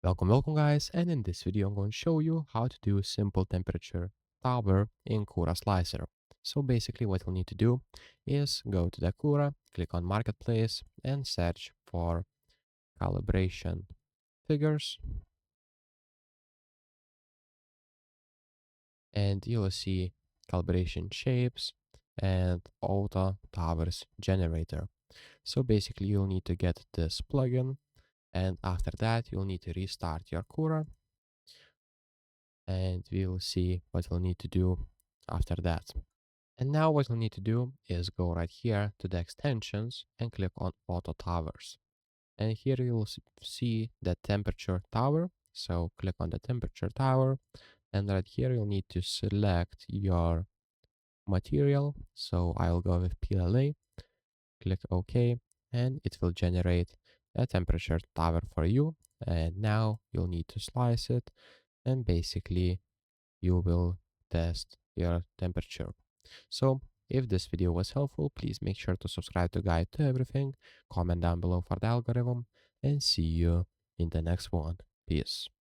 Welcome guys, and in this video I'm going to show you how to do a simple temperature tower in Cura Slicer. So basically what you'll need to do is go to the Cura, click on Marketplace and search for calibration figures, and you'll see calibration shapes and auto towers generator. So basically you'll need to get this plugin, and after that you'll need to restart your Cura, and we'll see what you'll need to do after that. And now what you'll need to do is go right here to the extensions and click on auto towers. And here you'll see the temperature tower. So click on the temperature tower, and right here you'll need to select your material. So I'll go with PLA, click OK, and it will generate a temperature tower for you. And now you'll need to slice it, and basically you will test your temperature. So if this video was helpful, please make sure to subscribe to Guide to Everything, comment down below for the algorithm, and see you in the next one. Peace.